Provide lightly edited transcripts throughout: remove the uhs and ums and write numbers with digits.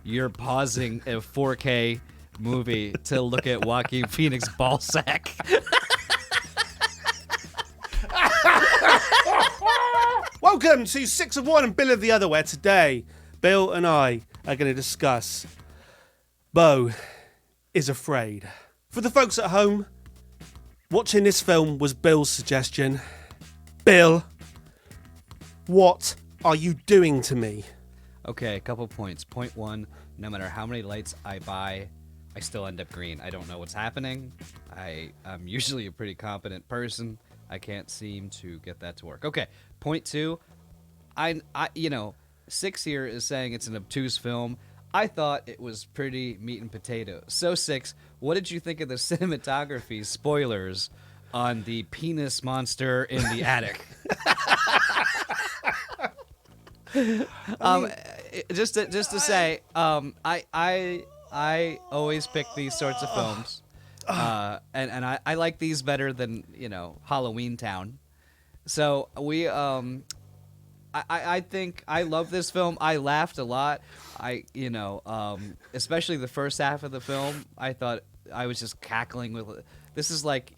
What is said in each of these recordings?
you're pausing a 4K movie to look at Joaquin Phoenix ball sack. Welcome to 6 of One and Bill of the Other, where today Bill and I are going to discuss Beau Is Afraid. For the folks at home, watching this film was Bill's suggestion. Bill, what are you doing to me? Okay, a couple points. Point one, no matter how many lights I buy, I still end up green. I don't know what's happening. I'm usually a pretty competent person. I can't seem to get that to work. Okay, point two, I Six here is saying it's an obtuse film. I thought it was pretty meat and potato. So Six, what did you think of the cinematography spoilers on the penis monster in the attic? Just to say, I always pick these sorts of films, and I like these better than Halloween Town. So I think I love this film. I laughed a lot. Especially the first half of the film. I thought I was just cackling with. This is like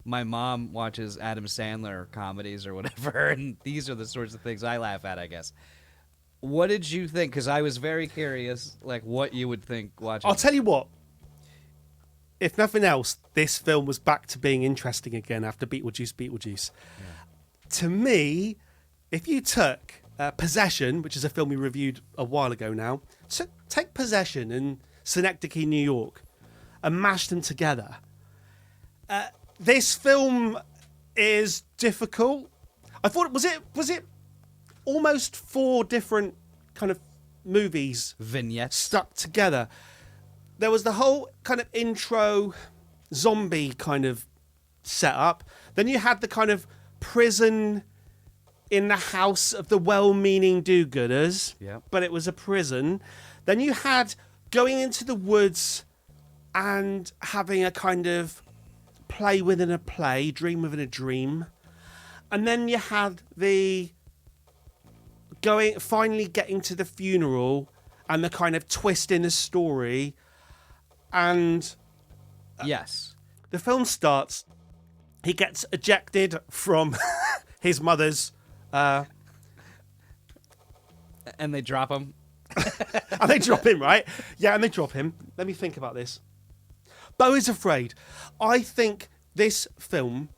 my mom watches Adam Sandler comedies or whatever, and these are the sorts of things I laugh at, I guess. What did you think? Because I was very curious, like, what you would think watching. I'll tell you what. If nothing else, this film was back to being interesting again after Beetlejuice. Yeah. To me, if you took Possession, which is a film we reviewed a while ago now, take Possession and Synecdoche, New York, and mash them together. This film is difficult. I thought was it almost 4 different kind of movies vignettes stuck together. There was the whole kind of intro zombie kind of setup. Then you had the kind of prison in the house of the well-meaning do-gooders, but it was a prison. Then you had going into the woods and having a kind of play within a play, dream within a dream. And then you had the finally getting to the funeral and the kind of twist in the story. And yes, the film starts. He gets ejected from his mother's, and they drop him. And they drop him, right? Yeah, and they drop him. Let me think about this. Beau Is Afraid. I think this film,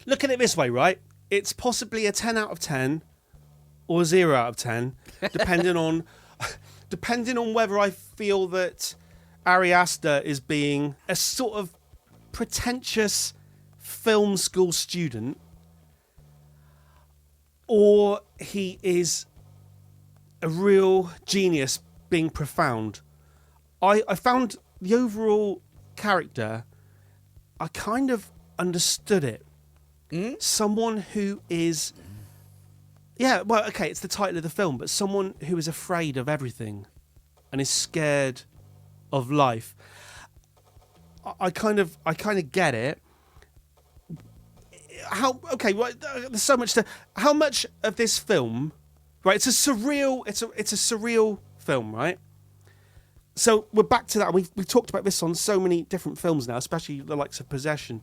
look at it this way, right? It's possibly a 10 out of 10 or a 0 out of 10, depending on whether I feel that Ari Aster is being a sort of pretentious film school student, or he is a real genius being profound. I found the overall character, I kind of understood it. Someone who is, it's the title of the film, but someone who is afraid of everything and is scared of life. I kind of get it. There's so much to. How much of this film, right? It's a surreal film, right? So we're back to that. We've talked about this on so many different films now, especially the likes of Possession.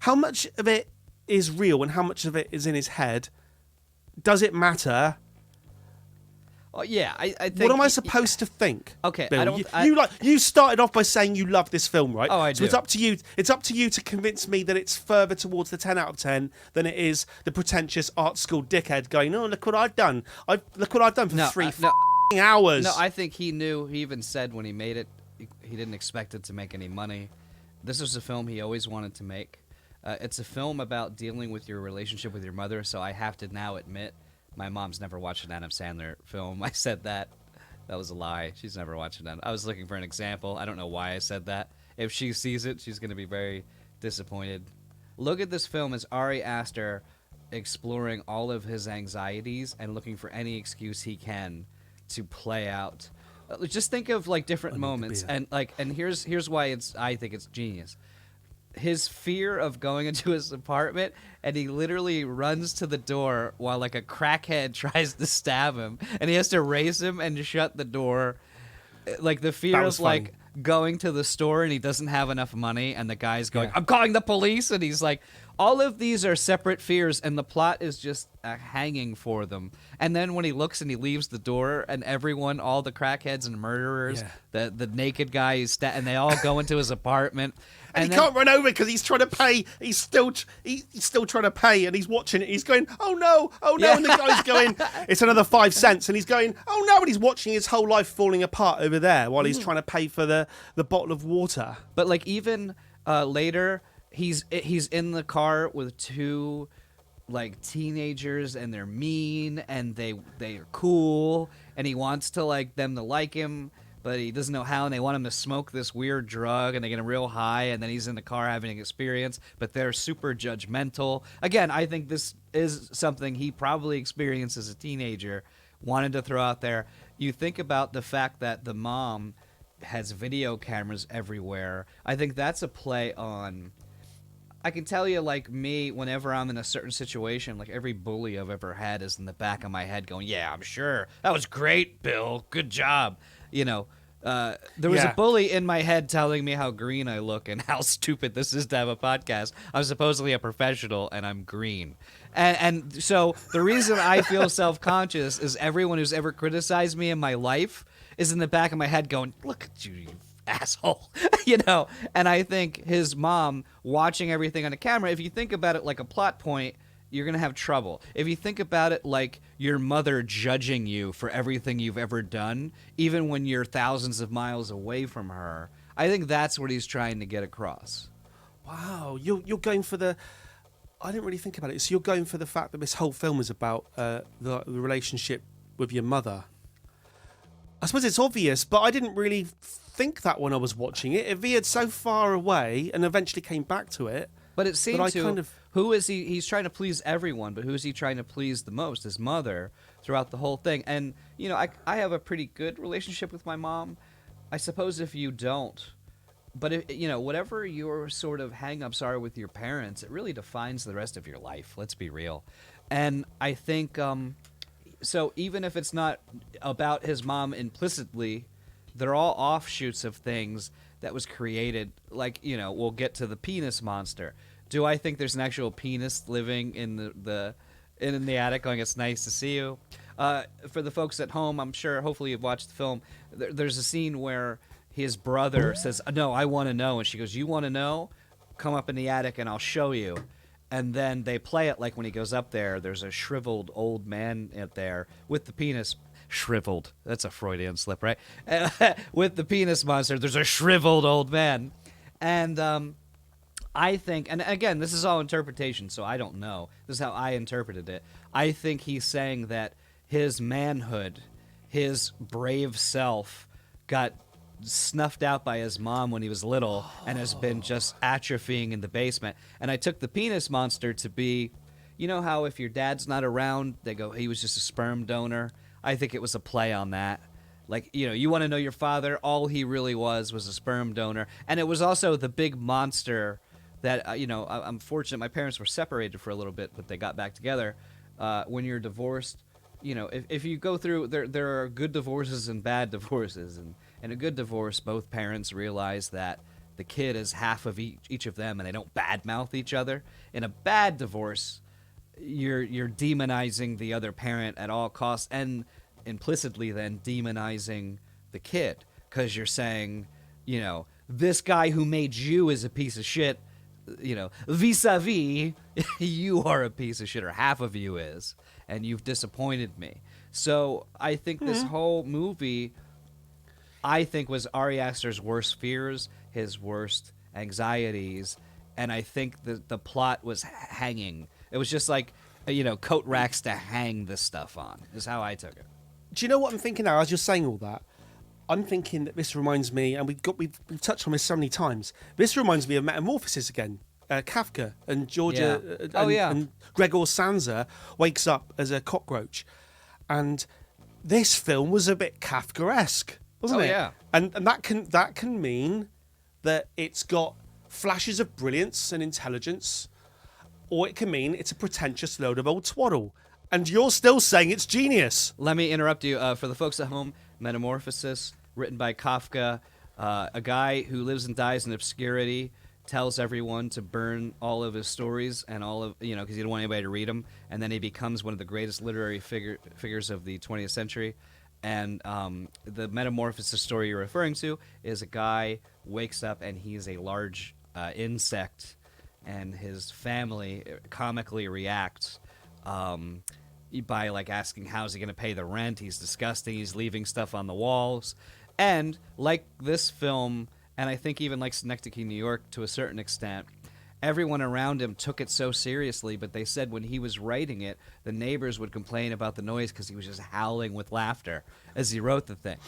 How much of it is real and how much of it is in his head? Does it matter? Oh, yeah, I think. What am I supposed to think? Okay, Bill? You started off by saying you love this film, right? Oh, I do. So it's up to you. It's up to you to convince me that it's further towards the 10 out of 10 than it is the pretentious art school dickhead going, "Oh, look what I've done! Look what I've done for 3 hours." No, I think he knew. He even said when he made it, he didn't expect it to make any money. This was a film he always wanted to make. It's a film about dealing with your relationship with your mother. So I have to now admit, my mom's never watched an Adam Sandler film. I said that. That was a lie. She's never watched that. I was looking for an example. I don't know why I said that. If she sees it, she's going to be very disappointed. Look at this film as Ari Aster exploring all of his anxieties and looking for any excuse he can to play out. Just think of like different moments, and here's why I think it's genius. His fear of going into his apartment, and he literally runs to the door while like a crackhead tries to stab him, and he has to raise him and shut the door. Like the fear That of was funny. like going to the store and he doesn't have enough money, and the guy's going, Yeah. "I'm calling the police," and he's like, all of these are separate fears, and the plot is just hanging for them. And then when he looks and he leaves the door, and everyone, all the crackheads and murderers, the naked guy, and they all go into his apartment. And he then, can't run over because he's trying to pay. He's still trying to pay, and he's watching it. He's going, "Oh no, oh no!" Yeah. And the guy's going, "It's another 5 cents," and he's going, "Oh no!" And he's watching his whole life falling apart over there while he's trying to pay for the bottle of water. But like even later, he's in the car with two like teenagers, and they're mean, and they are cool, and he wants to like them to like him, but he doesn't know how, and they want him to smoke this weird drug, and they get him real high, and then he's in the car having an experience, but they're super judgmental. Again, I think this is something he probably experienced as a teenager, wanted to throw out there. You think about the fact that the mom has video cameras everywhere. I think that's a play on... I can tell you, like me, whenever I'm in a certain situation, like every bully I've ever had is in the back of my head going, "Yeah, I'm sure. That was great, Bill. Good job." You know, there was a bully in my head telling me how green I look and how stupid this is to have a podcast. I'm supposedly a professional, and I'm green. And so the reason I feel self-conscious is everyone who's ever criticized me in my life is in the back of my head going, "Look at you asshole." You know, and I think his mom watching everything on the camera, if you think about it like a plot point, you're going to have trouble. If you think about it like your mother judging you for everything you've ever done, even when you're thousands of miles away from her, I think that's what he's trying to get across. Wow, you're going for the... I didn't really think about it. So you're going for the fact that this whole film is about the relationship with your mother. I suppose it's obvious, but I didn't really think that when I was watching it. It veered so far away and eventually came back to it. But it seems to... who is he? He's trying to please everyone, but who is he trying to please the most? His mother throughout the whole thing. And, you know, I have a pretty good relationship with my mom. I suppose if you don't. But, if, you know, whatever your sort of hang-ups are with your parents, it really defines the rest of your life. Let's be real. And I think, so even if it's not about his mom implicitly, they're all offshoots of things that was created. Like, you know, we'll get to the penis monster. Do I think there's an actual penis living in the attic going, "It's nice to see you"? For the folks at home, I'm sure, hopefully you've watched the film, there's a scene where his brother says, "No, I want to know." And she goes, "You want to know? Come up in the attic and I'll show you." And then they play it like when he goes up there, there's a shriveled old man out there with the penis. Shriveled. That's a Freudian slip, right? With the penis monster, there's a shriveled old man. And I think, and again, this is all interpretation, so I don't know. This is how I interpreted it. I think he's saying that his manhood, his brave self, got snuffed out by his mom when he was little and has been just atrophying in the basement. And I took the penis monster to be, you know how if your dad's not around, they go, "He was just a sperm donor." I think it was a play on that. Like, you know, you want to know your father, all he really was a sperm donor. And it was also the big monster that, you know, I'm fortunate my parents were separated for a little bit, but they got back together. When you're divorced, you know, if you go through, there are good divorces and bad divorces. And in a good divorce, both parents realize that the kid is half of each of them, and they don't badmouth each other. In a bad divorce, you're demonizing the other parent at all costs, and implicitly then demonizing the kid, because you're saying, you know, this guy who made you is a piece of shit, you know, vis-a-vis, you are a piece of shit, or half of you is, and you've disappointed me. So I think this whole movie, I think, was Ari Aster's worst fears, his worst anxieties, and I think the plot was hanging. It was just like, you know, coat racks to hang this stuff on, is how I took it. Do you know what I'm thinking now as you're saying all that? I'm thinking that this reminds me, and we've touched on this so many times, this reminds me of Metamorphosis again. Kafka and Georgia and Gregor Samsa wakes up as a cockroach. And this film was a bit Kafkaesque, wasn't it? Yeah. And that can mean that it's got flashes of brilliance and intelligence, or it can mean it's a pretentious load of old twaddle. And you're still saying it's genius. Let me interrupt you. For the folks at home, Metamorphosis, written by Kafka, a guy who lives and dies in obscurity, tells everyone to burn all of his stories and all of, because he didn't want anybody to read them, and then he becomes one of the greatest literary figures of the 20th century. And the metamorphosis story you're referring to is a guy wakes up and he's a large insect, and his family comically reacts by like asking how's he going to pay the rent. He's disgusting. He's leaving stuff on the walls. And like this film, and I think even like Synecdoche, New York, to a certain extent, everyone around him took it so seriously, but they said when he was writing it, the neighbors would complain about the noise because he was just howling with laughter as he wrote the thing.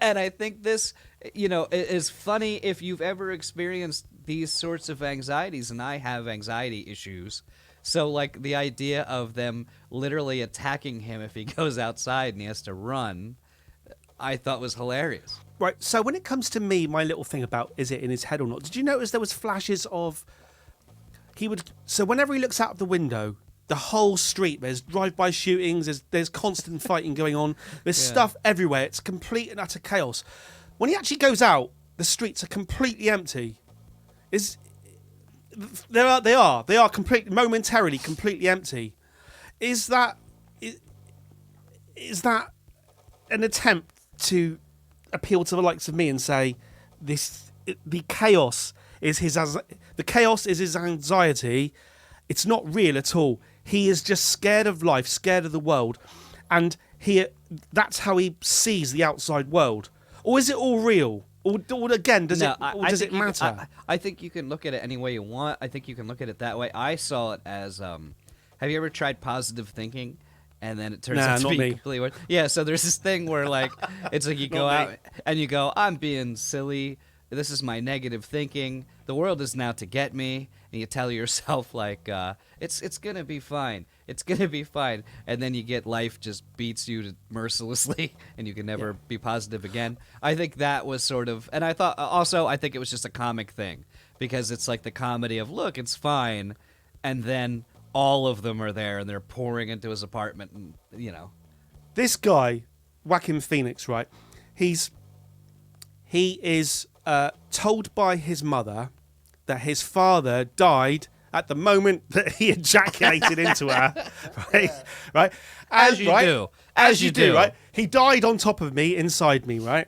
And I think this, is funny if you've ever experienced these sorts of anxieties, and I have anxiety issues. So, like, the idea of them literally attacking him if he goes outside and he has to run, I thought was hilarious. Right, so when it comes to me, my little thing about is it in his head or not, did you notice there was flashes of... So whenever he looks out of the window, the whole street, there's drive-by shootings, there's constant fighting going on, there's stuff everywhere, it's complete and utter chaos. When he actually goes out, the streets are completely empty. They are momentarily completely empty. Is that an attempt to appeal to the likes of me and say the chaos is his anxiety? It's not real at all. He is just scared of life, scared of the world, and that's how he sees the outside world. Or is it all real? Or again, does it matter? I think you can look at it any way you want. I think you can look at it that way. I saw it as, have you ever tried positive thinking? And then it turns out to be completely weird. Yeah, so there's this thing where, like, it's like you go out and you go, I'm being silly. This is my negative thinking. The world is now to get me. And you tell yourself, like, it's going to be fine. It's going to be fine. And then you get life just beats you mercilessly, and you can never be positive again. I think that was sort of... And I think it was just a comic thing. Because it's like the comedy of, look, it's fine. And then... all of them are there, and they're pouring into his apartment, and This guy, Joaquin Phoenix, right? He is told by his mother that his father died at the moment that he ejaculated into her, right? Right? As you do, right? He died on top of me, inside me, right?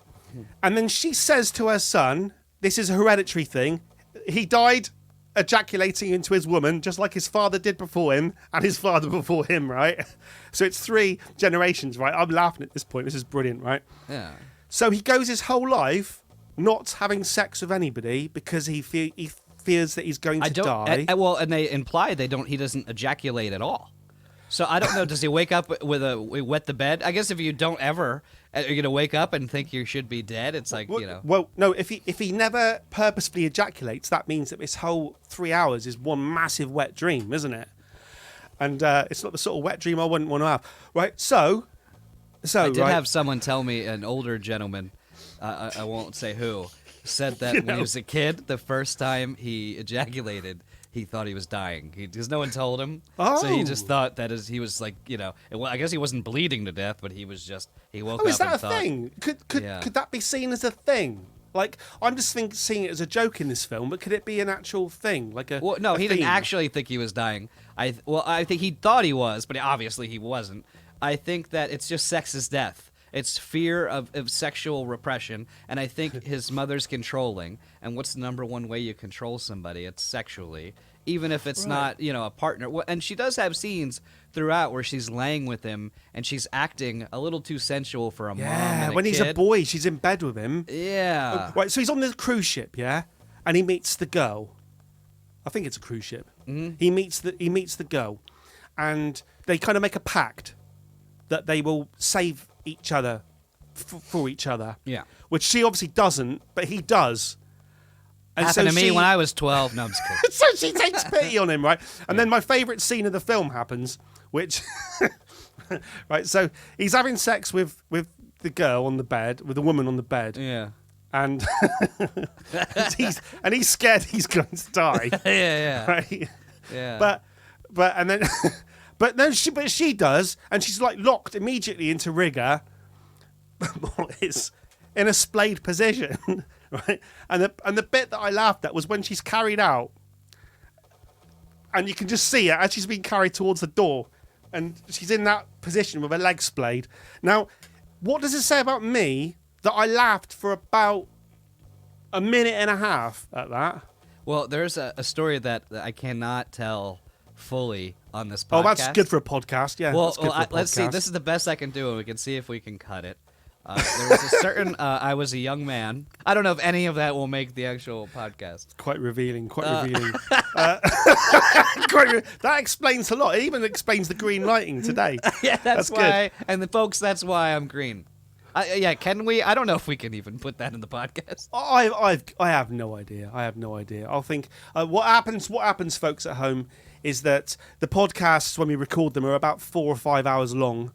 And then she says to her son, "This is a hereditary thing. He died." Ejaculating into his woman, just like his father did before him and his father before him, right? So it's 3 generations, right? I'm laughing at this point. This is brilliant, right? Yeah. So he goes his whole life not having sex with anybody because he fears that he's going to die. And they imply he doesn't ejaculate at all. So I don't know. Does he wake up with wet the bed? I guess if you don't ever, you're going to wake up and think you should be dead. It's like, Well, no, if he never purposefully ejaculates, that means that this whole 3 hours is one massive wet dream, isn't it? And it's not the sort of wet dream I wouldn't want to have. Right, so I did have someone tell me, an older gentleman, I won't say who, said that when he was a kid, the first time he ejaculated, he thought he was dying because no one told him. Oh. So he just thought that he was like, I guess he wasn't bleeding to death, but he was just, he woke up is that and a thought... thing? Could that be seen as a thing? Like, I'm just seeing it as a joke in this film, but could it be an actual thing? No, he didn't actually think he was dying. I think he thought he was, but obviously he wasn't. I think that it's just sex is death. It's fear of sexual repression, and I think his mother's controlling. And what's the number one way you control somebody? It's sexually, even if it's not, a partner. And she does have scenes throughout where she's laying with him, and she's acting a little too sensual for a mom and a when kid. He's a boy, she's in bed with him. Yeah. Right, so he's on the cruise ship, yeah? And he meets the girl. I think it's a cruise ship. Mm-hmm. He meets the girl, and they kind of make a pact that they will save each other for each other. Yeah. Which she obviously doesn't, but he does. And happened to me when I was 12. No, I'm just kidding. So she takes pity on him, right? And then my favourite scene of the film happens, which... right, so he's having sex with the girl on the bed, with the woman on the bed. Yeah. And he's scared he's going to die. Yeah. Right? Yeah. But she does, and she's like locked immediately into rigor. in a splayed position, right? And the bit that I laughed at was when she's carried out, and you can just see her as she's being carried towards the door, and she's in that position with her legs splayed. Now, what does it say about me that I laughed for about a minute and a half at that? Well, there's a story that I cannot tell fully on this podcast. Oh, that's good for a podcast. Yeah. Well, that's good for a let's see. podcast. This is the best I can do, and we can see if we can cut it. There was a certain. I was a young man. I don't know if any of that will make the actual podcast. Quite revealing. Quite revealing. That explains a lot. It even explains the green lighting today. Yeah, that's why. good. And folks, that's why I'm green. Yeah, can we? I don't know if we can even put that in the podcast. I have no idea. I have no idea. I'll think. What happens, folks at home, is that the podcasts when we record them are about 4 or 5 hours long,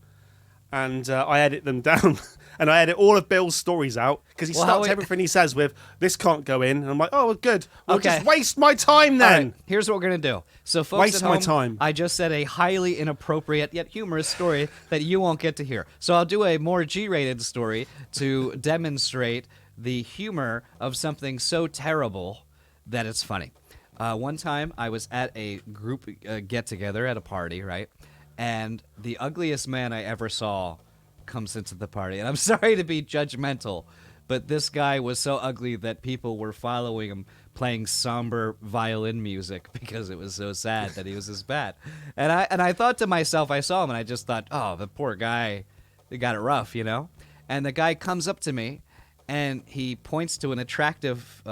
and I edit them down. And I edit all of Bill's stories out because he starts everything he says with, "This can't go in." And I'm like, "Oh, well, good. Well, Okay. just waste my time then." All right, here's what we're gonna do. So, folks Waste at home, my time. I just said a highly inappropriate yet humorous story that you won't get to hear. So I'll do a more G-rated story to demonstrate the humor of something so terrible that it's funny. One time, I was at a group get-together at a party, right? And the ugliest man I ever saw comes into the party. And I'm sorry to be judgmental, but this guy was so ugly that people were following him playing somber violin music because it was so sad that he was this bad. And I thought to myself, I saw him and I just thought, oh, the poor guy, he got it rough, you know? And the guy comes up to me and he points to an attractive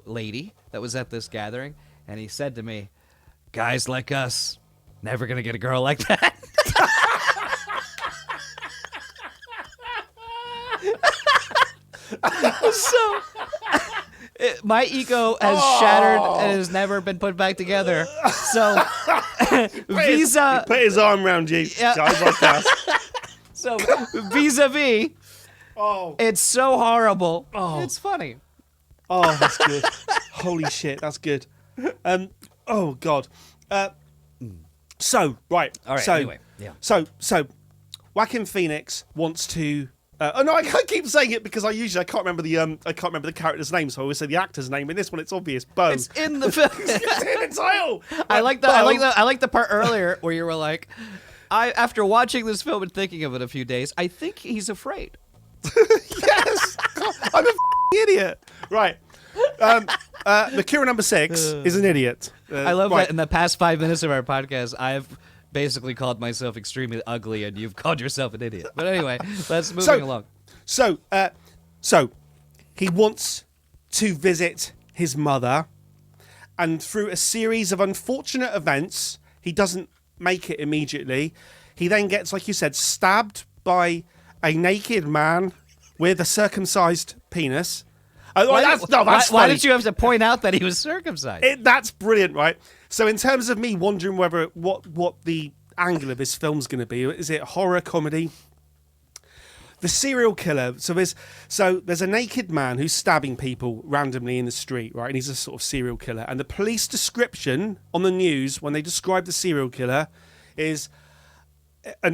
lady that was at this gathering, and he said to me, "Guys like us, never gonna get a girl like that." So my ego has shattered and has never been put back together. So He put his arm around you. Yeah. Guys like us. So vis-a-vis, Oh, it's so horrible. Oh. It's funny. oh, that's good. Holy shit, that's good. Oh God. So right. All right, So anyway, yeah. So Joaquin Phoenix wants to. Oh no, I keep saying it because I can't remember the character's name, so I always say the actor's name. In this one, it's obvious. Beau. It's in the film. It's in the title. I like Beau. I like the part earlier where you were like, after watching this film and thinking of it a few days, I think he's afraid. Yes, I'm a idiot. Right. Mercurial Number Six is an idiot. I love right. that in the past 5 minutes of our podcast, I've basically called myself extremely ugly, and you've called yourself an idiot. But anyway, let's move along. So he wants to visit his mother, and through a series of unfortunate events, he doesn't make it immediately. He then gets, like you said, stabbed by a naked man with a circumcised penis. Why funny. did you have to point out that he was circumcised? That's brilliant, right? So in terms of me wondering whether what the angle of this film's going to be, is it horror, comedy? The serial killer. So there's a naked man who's stabbing people randomly in the street, right? And he's a sort of serial killer. And the police description on the news when they describe the serial killer is, I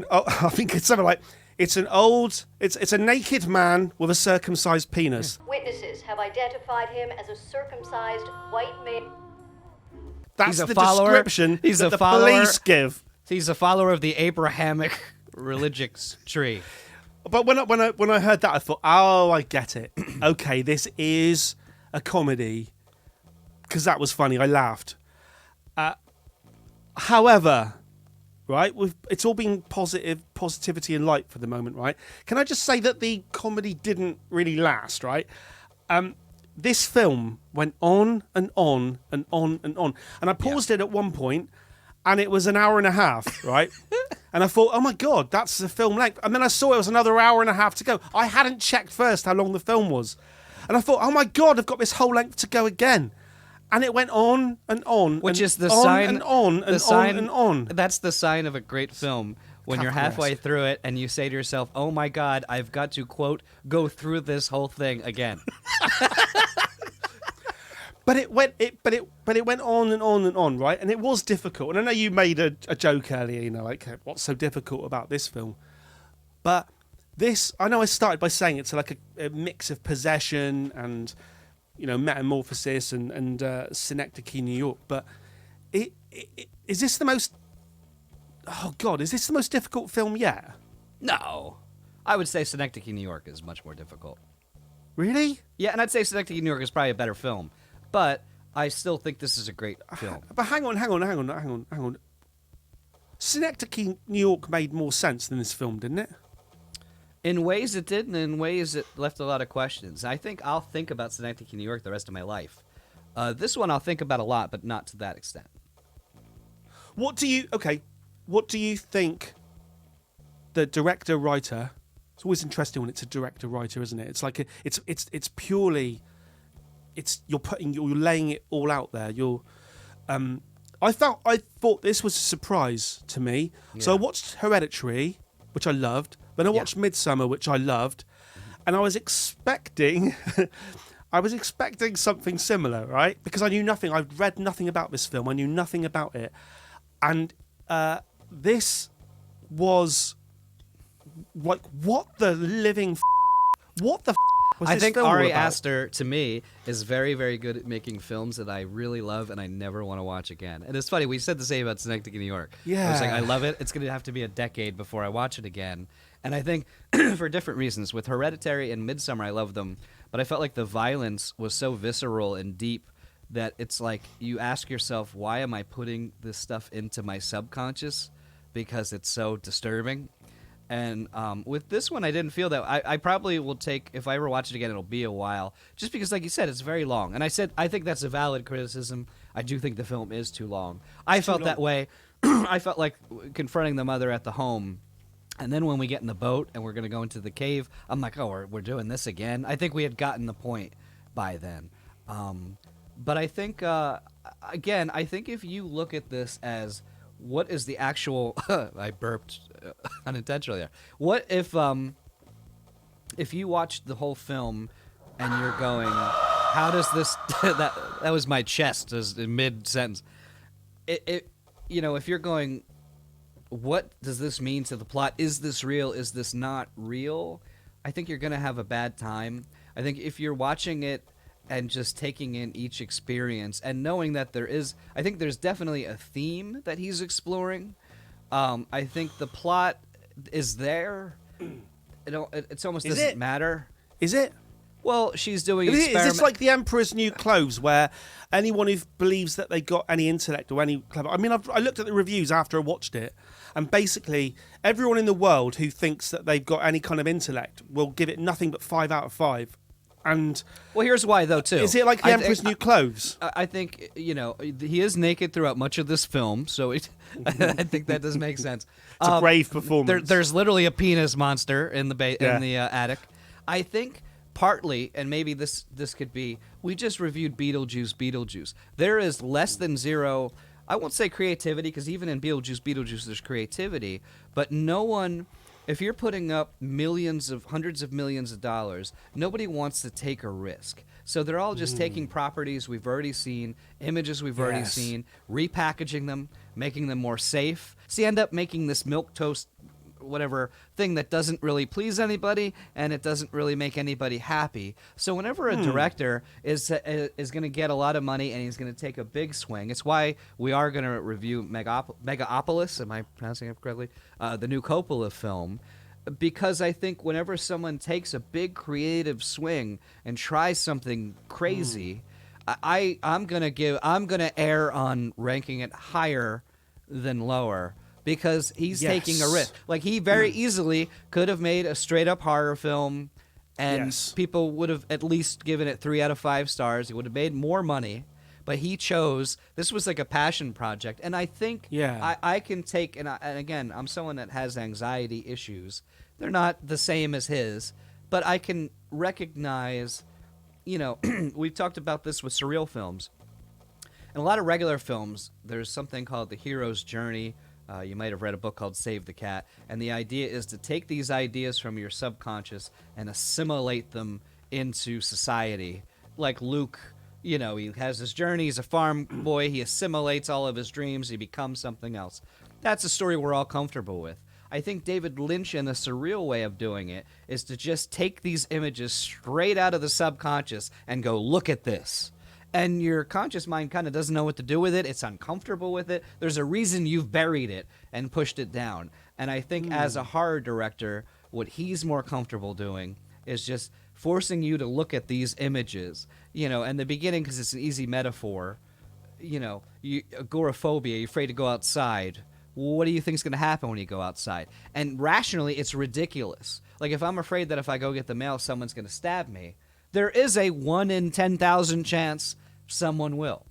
think it's something like, it's a naked man with a circumcised penis. Witnesses have identified him as a circumcised white male. That's He's a the follower. description He's that a the follower. police give. He's a follower of the Abrahamic religious tree. But when I heard that, I thought, oh, I get it. Okay, this is a comedy, because that was funny. I laughed. However, right, it's all been positivity and light for the moment, right? Can I just say that the comedy didn't really last, right? This film went on and on and on and on, and I paused it at one point, and it was an hour and a half, right? And I thought, oh my God, that's the film length. And then I saw it was another hour and a half to go. I hadn't checked first how long the film was, and I thought, oh my God, I've got this whole length to go again. And it went on and on, Which and is the on sign and on and on and on. That's the sign of a great film. When you're halfway through it and you say to yourself, "Oh my God, I've got to quote go through this whole thing again." But it went on and on and on, right? And it was difficult. And I know you made a joke earlier, like what's so difficult about this film? But this, I know I started by saying it's like a mix of possession and, metamorphosis and synecdoche New York, but is this the most, oh God, is this the most difficult film yet? No. I would say Synecdoche, New York is much more difficult. Really? Yeah, and I'd say Synecdoche, New York is probably a better film. But I still think this is a great film. But hang on. Synecdoche, New York made more sense than this film, didn't it? In ways it did, and in ways it left a lot of questions. I think I'll think about Synecdoche, New York the rest of my life. This one I'll think about a lot, but not to that extent. What do you think the director-writer... It's always interesting when it's a director-writer, isn't it? It's like it's purely... You're laying it all out there. I thought this was a surprise to me. Yeah. So I watched Hereditary, which I loved. Then I watched Midsummer, which I loved, and I was expecting something similar, right? Because I knew nothing. I'd read nothing about this film. I knew nothing about it, and this was like, what the living, what the. I think Ari Aster, to me, is very, very good at making films that I really love and I never want to watch again. And it's funny, we said the same about Synecdoche, New York. Yeah. I was like, I love it. It's going to have to be a decade before I watch it again. And I think, for different reasons, with Hereditary and Midsummer, I love them. But I felt like the violence was so visceral and deep that it's like, you ask yourself, why am I putting this stuff into my subconscious? Because it's so disturbing. And with this one, I didn't feel that. I probably will take, if I ever watch it again, it'll be a while. Just because, like you said, it's very long. And I think that's a valid criticism. I do think the film is too long. I felt that way. I felt like confronting the mother at the home. And then when we get in the boat and we're going to go into the cave, I'm like, oh, we're doing this again? I think we had gotten the point by then. But I think, again, I think if you look at this as... what is the actual... I burped unintentionally there. What if you watched the whole film and you're going, how does this... that was my chest as in mid-sentence. If you're going, what does this mean to the plot? Is this real? Is this not real? I think you're going to have a bad time. I think if you're watching it and just taking in each experience and knowing that I think there's definitely a theme that he's exploring. I think the plot is there. It's almost doesn't matter. Is it? Well, she's doing Is this like The Emperor's New Clothes, where anyone who believes that they got any intellect or any clever... I mean, I looked at the reviews after I watched it, and basically everyone in the world who thinks that they've got any kind of intellect will give it nothing but 5 out of 5. And well, here's why, though, too. Is it like The Emperor's New Clothes? I think, he is naked throughout much of this film, so I think that does make sense. It's a brave performance. There's literally a penis monster in the attic. I think partly, and maybe this could be, we just reviewed Beetlejuice. There is less than zero, I won't say creativity, because even in Beetlejuice, there's creativity, but no one... If you're putting up hundreds of millions of dollars, nobody wants to take a risk. So they're all just taking properties we've already seen, images we've already seen, repackaging them, making them more safe. So you end up making this milquetoast, whatever, thing that doesn't really please anybody, and it doesn't really make anybody happy. So whenever a director is going to get a lot of money and he's going to take a big swing, it's why we are going to review Megapolis, am I pronouncing it correctly? The new Coppola film, because I think whenever someone takes a big creative swing and tries something crazy, I'm gonna err on ranking it higher than lower. Because he's taking a risk. Like, he very easily could have made a straight-up horror film, and people would have at least given it 3 out of 5 stars. He would have made more money. But he chose... This was like a passion project. And I think I can take... And again, I'm someone that has anxiety issues. They're not the same as his. But I can recognize... we've talked about this with surreal films. In a lot of regular films, there's something called the hero's journey... you might have read a book called Save the Cat, and the idea is to take these ideas from your subconscious and assimilate them into society. Like Luke, he has his journey, he's a farm boy, he assimilates all of his dreams, he becomes something else. That's a story we're all comfortable with. I think David Lynch and the surreal way of doing it is to just take these images straight out of the subconscious and go, look at this. And your conscious mind kind of doesn't know what to do with it. It's uncomfortable with it. There's a reason you've buried it and pushed it down. And I think as a horror director, what he's more comfortable doing is just forcing you to look at these images. You know, in the beginning, because it's an easy metaphor, you know, agoraphobia, you're afraid to go outside. What do you think is going to happen when you go outside? And rationally, it's ridiculous. Like, if I'm afraid that if I go get the mail, someone's going to stab me, there is a 1 in 10,000 chance someone will.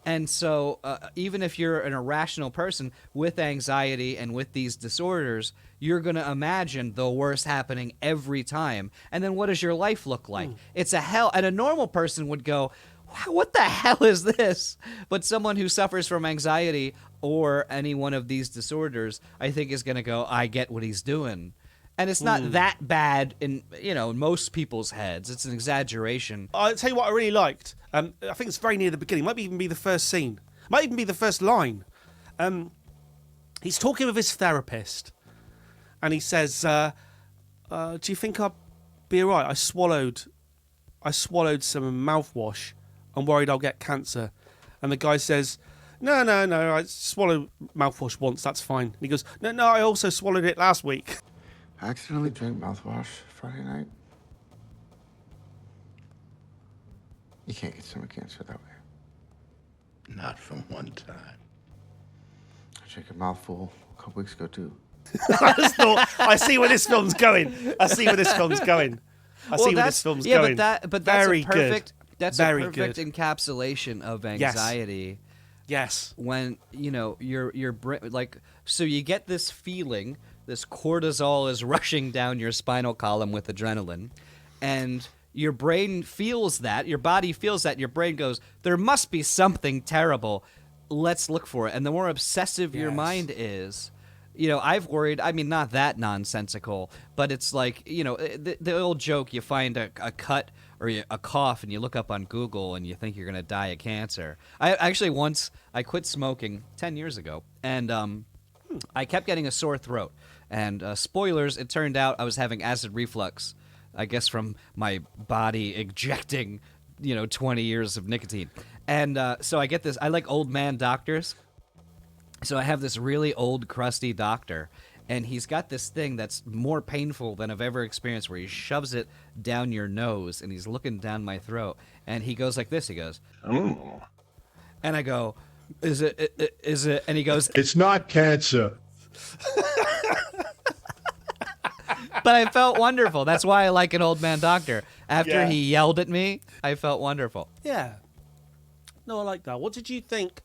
And so even if you're an irrational person with anxiety and with these disorders, you're going to imagine the worst happening every time. And then what does your life look like? It's a hell. And a normal person would go, wow, what the hell is this? But someone who suffers from anxiety or any one of these disorders, I think is going to go, I get what he's doing. And it's not that bad in, you know, most people's heads. It's an exaggeration. I'll tell you what I really liked. I think it's very near the beginning. Might even be the first scene. Might even be the first line. He's talking with his therapist. And he says, do you think I'll be all right? I swallowed some mouthwash. I'm worried I'll get cancer. And the guy says, no, I swallowed mouthwash once. That's fine. And he goes, no, I also swallowed it last week. I accidentally drank mouthwash Friday night. You can't get stomach cancer that way. Not from one time. I drank a mouthful a couple weeks ago, too. I just thought, I see where this film's going. I see where this film's going. But that's very a perfect, good. That's very a perfect good. encapsulation of anxiety. Yes. When, you know, your brain, like, so you get this feeling, this cortisol is rushing down your spinal column with adrenaline, and your brain feels that, your body feels that, your brain goes, there must be something terrible, let's look for it. And the more obsessive your mind is, you know, I've worried, I mean, not that nonsensical, but it's like, you know, the old joke, you find a cut or a cough and you look up on Google and you think you're going to die of cancer. I actually I quit smoking 10 years ago, and I kept getting a sore throat. And spoilers, it turned out I was having acid reflux, I guess from my body ejecting, 20 years of nicotine. And so I get this, I like old man doctors. So I have this really old, crusty doctor, and he's got this thing that's more painful than I've ever experienced, where he shoves it down your nose, and he's looking down my throat, and he goes like this, he goes, Oh. And I go, is it, and he goes, It's not cancer. But I felt wonderful. That's why I like an old man doctor. After he yelled at me, I felt wonderful. Yeah. No, I like that. What did you think?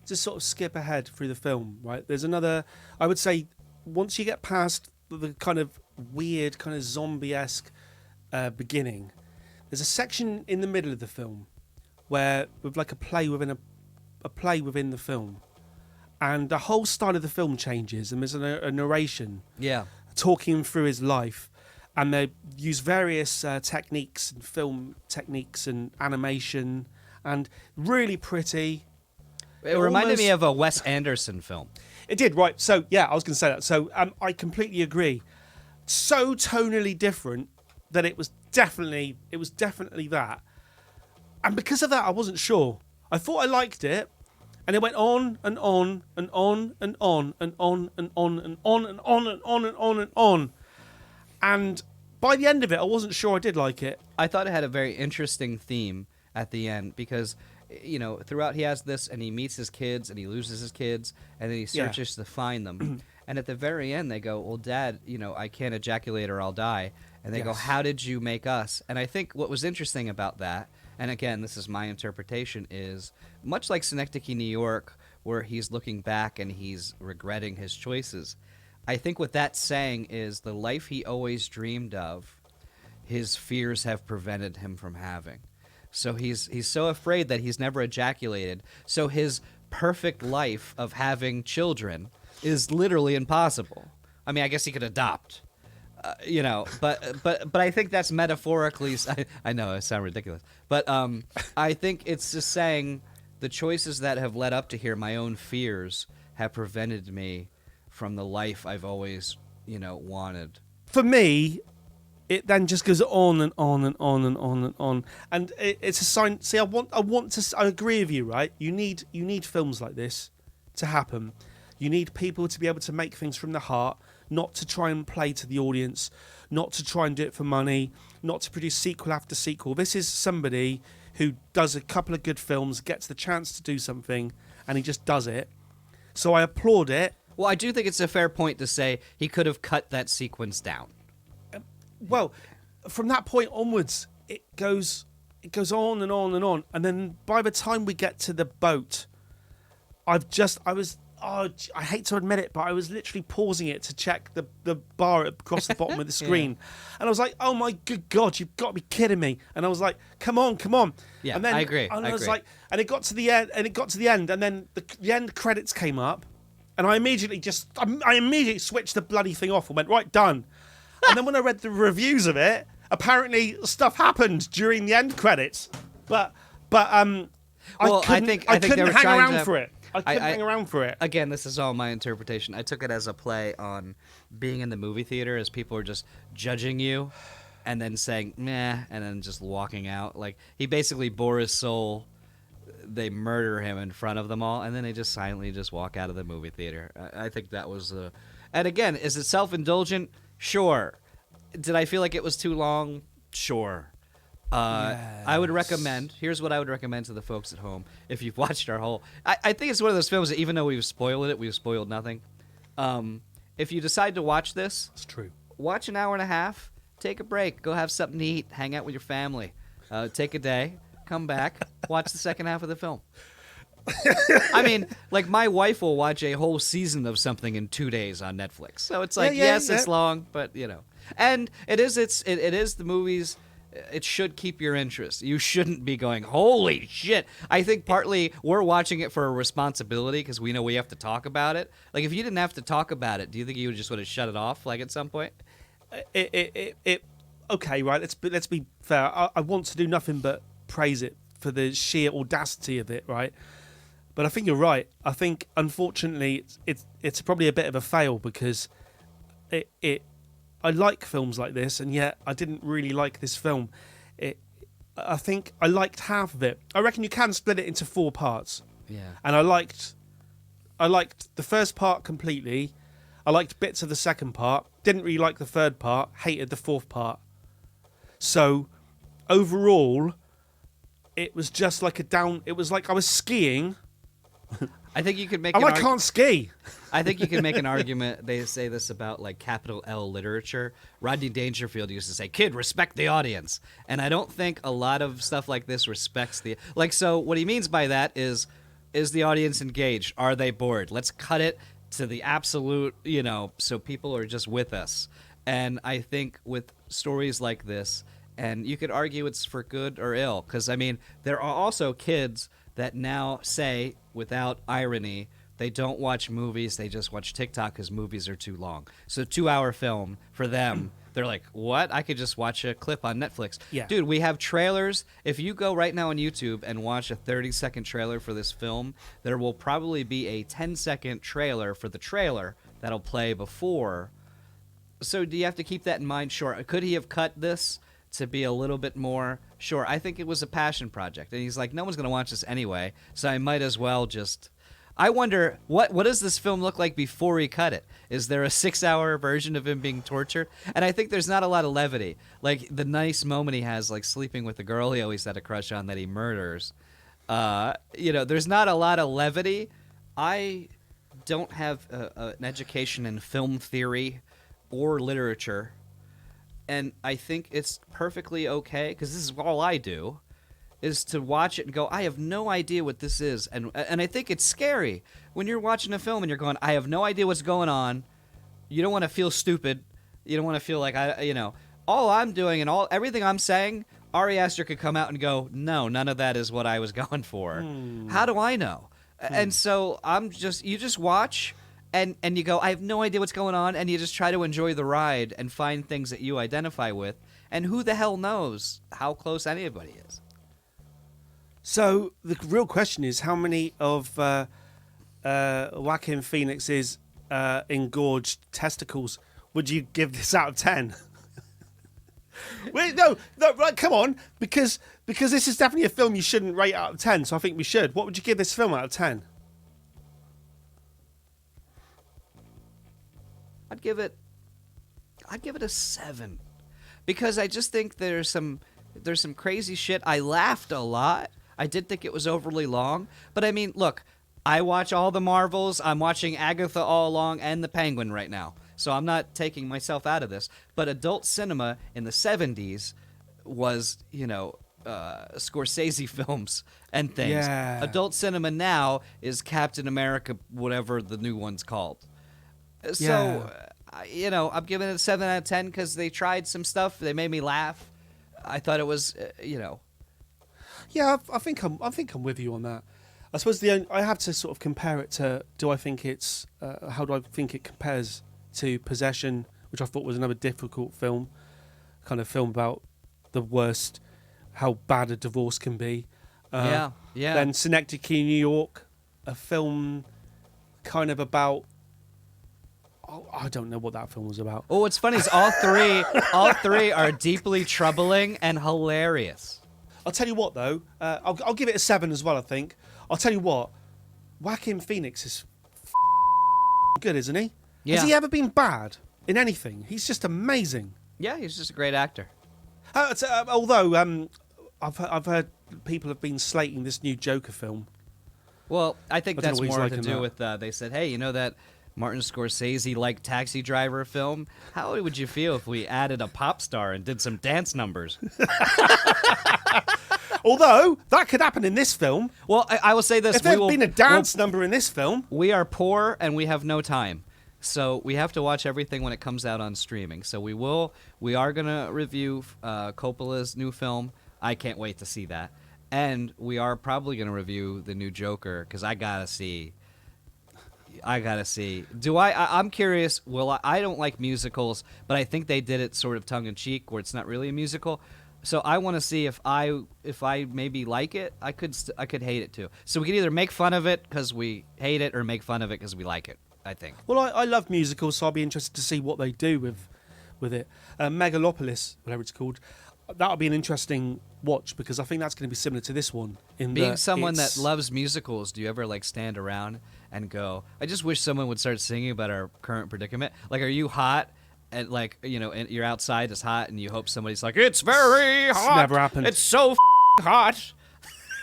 To sort of skip ahead through the film, right? There's another, I would say, once you get past the kind of weird, kind of zombie-esque beginning, there's a section in the middle of the film where, with like a play within a play within the film, and the whole style of the film changes, and there's a narration, talking through his life, and they use various techniques and film techniques and animation, and really pretty. It reminded me of a Wes Anderson film. It did, right. So, yeah, I was going to say that. So, I completely agree. So tonally different that it was definitely that. And because of that, I wasn't sure. I thought I liked it, and it went on and on and on and on and on and on and on and on and on and on and on. And by the end of it, I wasn't sure I did like it. I thought it had a very interesting theme at the end because, throughout he has this, and he meets his kids, and he loses his kids, and then he searches to find them. And at the very end, they go, well, Dad, I can't ejaculate or I'll die. And they go, how did you make us? And I think what was interesting about that, and again, this is my interpretation, is much like Synecdoche, New York, where he's looking back and he's regretting his choices, I think what that's saying is the life he always dreamed of, his fears have prevented him from having. So he's so afraid that he's never ejaculated. So his perfect life of having children is literally impossible. I mean, I guess he could adopt, but I think that's metaphorically. I know I sound ridiculous, but I think it's just saying the choices that have led up to here, my own fears, have prevented me from the life I've always, wanted. For me, it then just goes on and on and on and on and on, and it's a sign. See, I agree with you, right? You need films like this to happen. You need people to be able to make things from the heart, not to try and play to the audience, not to try and do it for money, not to produce sequel after sequel. This is somebody who does a couple of good films, gets the chance to do something, and he just does it. So I applaud it. Well, I do think it's a fair point to say he could have cut that sequence down. Well, from that point onwards, it goes on and on and on, and then by the time we get to the boat, I hate to admit it, but I was literally pausing it to check the bar across the bottom of the screen, and I was like, "Oh my good God, you've got to be kidding me!" And I was like, "Come on!" Yeah, and then, I agree. And I was like, and it got to the end, and then the end credits came up, and I immediately switched the bloody thing off and went, "Right, done." And then when I read the reviews of it, apparently stuff happened during the end credits, but Well, I think they couldn't were hang trying around to- for it. I couldn't hang around for it. Again, this is all my interpretation. I took it as a play on being in the movie theater as people are just judging you and then saying, meh, and then just walking out. Like, he basically bore his soul. They murder him in front of them all, and then they just silently just walk out of the movie theater. I think that was... And again, is it self-indulgent? Sure. Did I feel like it was too long? Sure. I would recommend, here's what I would recommend to the folks at home, if you've watched our whole... I think it's one of those films that even though we've spoiled it, we've spoiled nothing. If you decide to watch this... It's true. Watch an hour and a half, take a break, go have something to eat, hang out with your family, take a day, come back, watch the second half of the film. I mean, like, my wife will watch a whole season of something in 2 days on Netflix. So it's like, it's long, but, And it is the movies... It should keep your interest. You shouldn't be going, holy shit. I think partly we're watching it for a responsibility because we know we have to talk about it. Like, if you didn't have to talk about it, do you think you would just sort of shut it off, like, at some point? Okay, right, let's be fair. I want to do nothing but praise it for the sheer audacity of it, right? But I think you're right. I think, unfortunately, it's probably a bit of a fail because I like films like this, and yet I didn't really like this film. I think I liked half of it. I reckon you can split it into 4 parts. Yeah. And I liked the first part completely. I liked bits of the second part. Didn't really like the third part. Hated the fourth part. So, overall, it was just like it was like I was skiing. I think you could make. I can't ski. I think you can make an argument. They say this about like capital L literature. Rodney Dangerfield used to say, "Kid, respect the audience," and I don't think a lot of stuff like this respects the like. So what he means by that is the audience engaged? Are they bored? Let's cut it to the absolute, so people are just with us. And I think with stories like this, and you could argue it's for good or ill, because I mean there are also kids that now say, without irony, they don't watch movies, they just watch TikTok because movies are too long. So 2-hour film, for them, they're like, what? I could just watch a clip on Netflix. Yeah. Dude, we have trailers. If you go right now on YouTube and watch a 30-second trailer for this film, there will probably be a 10-second trailer for the trailer that'll play before. So do you have to keep that in mind? Sure. Could he have cut this to be a little bit more? Sure. I think it was a passion project. And he's like, no one's going to watch this anyway, so I might as well just... I wonder, what does this film look like before he cut it? Is there a 6-hour version of him being tortured? And I think there's not a lot of levity. Like, the nice moment he has, like, sleeping with the girl he always had a crush on that he murders. There's not a lot of levity. I don't have an education in film theory or literature. And I think it's perfectly okay, because this is all I do, is to watch it and go, I have no idea what this is. And I think it's scary when you're watching a film and you're going, I have no idea what's going on. You don't want to feel stupid. You don't want to feel like, all I'm doing and everything I'm saying, Ari Aster could come out and go, no, none of that is what I was going for. How do I know? And so you just watch... And you go, I have no idea what's going on, and you just try to enjoy the ride and find things that you identify with, and who the hell knows how close anybody is. So the real question is, how many of Joaquin Phoenix's engorged testicles would you give this out of 10? Wait, no, right, come on, because this is definitely a film you shouldn't rate out of 10, so I think we should. What would you give this film out of 10? I'd give it a 7, because I just think there's some crazy shit. I laughed a lot. I did think it was overly long, but I mean, look, I watch all the Marvels. I'm watching Agatha all along and The Penguin right now, so I'm not taking myself out of this. But adult cinema in the 70s was, Scorsese films and things. Yeah. Adult cinema now is Captain America, whatever the new one's called. So, I'm giving it a 7 out of 10 because they tried some stuff. They made me laugh. I thought it was, Yeah, I think I'm with you on that. I suppose I have to sort of compare it to. How do I think it compares to Possession, which I thought was another difficult film, kind of film about the worst, how bad a divorce can be. Yeah. Then Synecdoche, New York, a film kind of about. Oh, I don't know what that film was about. Oh, what's funny is all three are deeply troubling and hilarious. I'll tell you what, though. I'll give it a 7 as well, I think. I'll tell you what. Joaquin Phoenix is good, isn't he? Yeah. Has he ever been bad in anything? He's just amazing. Yeah, he's just a great actor. Although, I've heard people have been slating this new Joker film. Well, I think I don't that's know what he's more like to in do that. with, they said, hey, you know that Martin Scorsese Taxi Driver film? How would you feel if we added a pop star and did some dance numbers? Although, that could happen in this film. Well, I will say this. If there'd been a dance number in this film. We are poor and we have no time. So we have to watch everything when it comes out on streaming. So we are going to review Coppola's new film. I can't wait to see that. And we are probably going to review the new Joker because I got to see. I'm curious. Well, I don't like musicals, but I think they did it sort of tongue in cheek where it's not really a musical. So I want to see if I maybe like it. I could hate it too. So we could either make fun of it because we hate it or make fun of it because we like it, I think. Well, I love musicals, so I'll be interested to see what they do with it. Megalopolis, whatever it's called, that'll be an interesting watch because I think that's going to be similar to this one. Being someone that loves musicals, do you ever stand around and go, I just wish someone would start singing about our current predicament? Like, are you hot? And and you're outside, it's hot, and you hope somebody's like, it's very hot. It's never happened. It's so hot.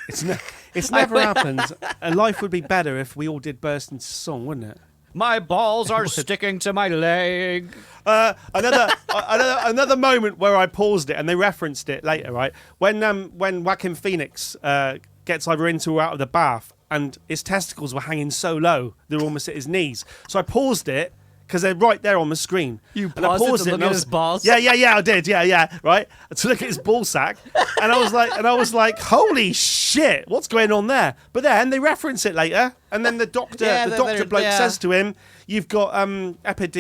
It's never happened. And life would be better if we all did burst into song, wouldn't it? My balls are sticking to my leg. Another moment where I paused it, and they referenced it later, right? When Joaquin Phoenix gets either into or out of the bath, and his testicles were hanging so low they're almost at his knees. So I paused it. Because they're right there on the screen. You paused it to look at his balls? Yeah, I did. Yeah, right. To look at his ball sack, and I was like, holy shit, what's going on there? But then they reference it later, and then the doctor bloke says to him, "You've got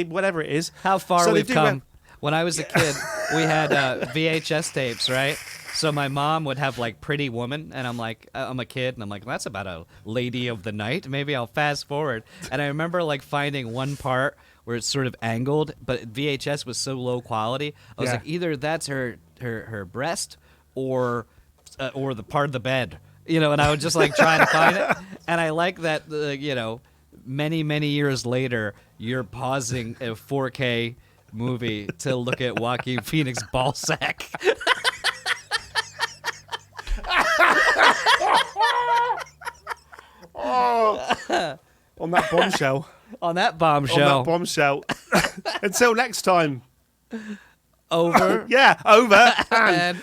whatever it is." How far we've come. When I was a kid, we had VHS tapes, right? So my mom would have Pretty Woman, and I'm a kid, and I'm like, well, that's about a lady of the night. Maybe I'll fast forward. And I remember finding one part where it's sort of angled, but VHS was so low quality. I was like, either that's her breast or the part of the bed, and I would just trying to find it. And I like that, many, many years later, you're pausing a 4K movie to look at Joaquin Phoenix ball sack. On that bombshell. On that bombshell. Until next time. Over. Yeah, over and